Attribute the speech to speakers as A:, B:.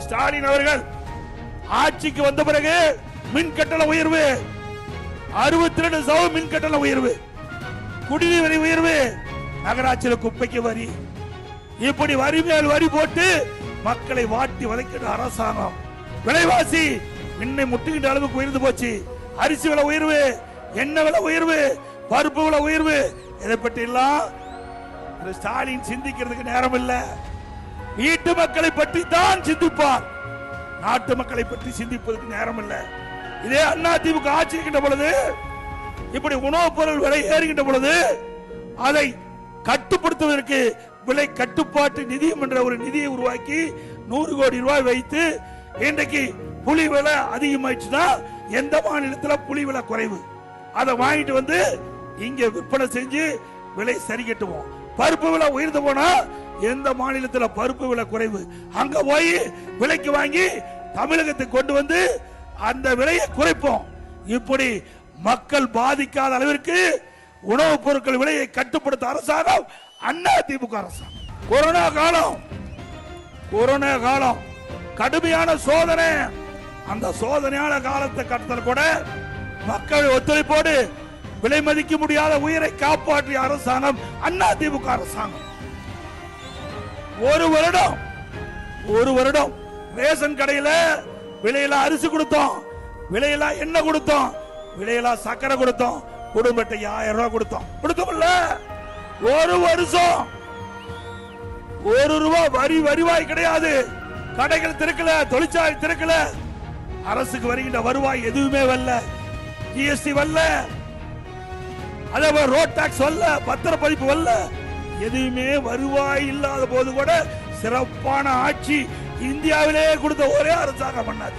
A: ஸ்டாலின் அவர்கள் ஆட்சிக்கு வந்த பிறகு மின் கட்டண உயர்வு 62% மின் கட்டண உயர்வு, குடிநீர் வரி உயர்வு, நகராட்சியில் குப்பைக்கு வரி, இப்படி வரி மேல் வரி போட்டு மக்களை வாட்டி வதைக்கிற அரசாங்கம். விலைவாசி மின்னை முட்டுகின்ற அளவுக்கு உயர்ந்து போச்சு. அரிசி விலை உயர்வு, எண்ணெய் விலை உயர்வு, பருப்பு விலை உயர்வு. இதை பற்றி எல்லாம் ஸ்டாலின் சிந்திக்கிறதுக்கு நேரம் இல்ல. வீட்டு மக்களை பற்றி தான் சிந்திப்பார், நாட்டு மக்களை பற்றி சிந்திப்பதற்கு நேரம் இல்ல. இதே அதிமுக ஆட்சி இருக்கின்ற பொழுது இப்படி உணவுப் பொருள் விலை ஏறுகின்ற பொழுது அதை கட்டுப்படுத்துவதற்கு விலை கட்டுப்பாட்டு நிதியம் என்ற ஒரு நிதியை உருவாக்கி 100 கோடி ரூபாய் வைத்து இன்றைக்கு புளி விலை அதிகமாயிடுச்சுன்னா எந்த மாநிலத்தில் புளி விலை குறைவு அதை வாங்கிட்டு வந்து இங்க விற்பனை செஞ்சு விலை சரி கட்டுவோம். பருப்பு விலை உயர்ந்து போனா எந்த மாநிலத்தில் பருப்பு விலை குறைவு அங்க போய் விலைக்கு வாங்கி தமிழகத்துக்கு கொண்டு வந்து அந்த விலையை குறைப்போம். இப்படி மக்கள் பாதிக்காத அளவிற்கு உணவுப் பொருட்கள் விலையை கட்டுப்படுத்த அரசாங்கம் அதிமுக அரசாங்கம். கொரோனா காலம் கடுமையான சோதனை. அந்த சோதனையான காலத்தை கடத்தல் கூட மக்கள் ஒத்துழைப்போடு விலை மதிக்க முடியாத உயிரை காப்பாற்றிய அரசாங்கம் அதிமுக அரசாங்கம். ஒரு வருடம் ரேஷன் கடையில விலையில அரிசி கொடுத்தோம், விலையில எண்ணெய் கொடுத்தோம், விலையில சக்கரை கொடுத்தோம், குடும்பத்தை 1000 ரூபாய் கொடுத்தோம்ல. ஒரு வருஷம் 1 ரூபாய் வருவாய் கிடையாது. கடைகள் திறக்கல, தொழிற்சாலை திறக்கல, அரசுக்கு வருகின்ற வருவாய் எதுவுமே வரல. ஜிஎஸ்டி வரல, அதே ரோட் டாக்ஸ் வரல, பத்திரப்பதிப்பு வரல, எதுவுமே வருவாய் இல்லாத போது கூட சிறப்பான ஆட்சி இந்தியாவிலே கொடுத்த ஒரே அரசாங்கம் பண்ணாது.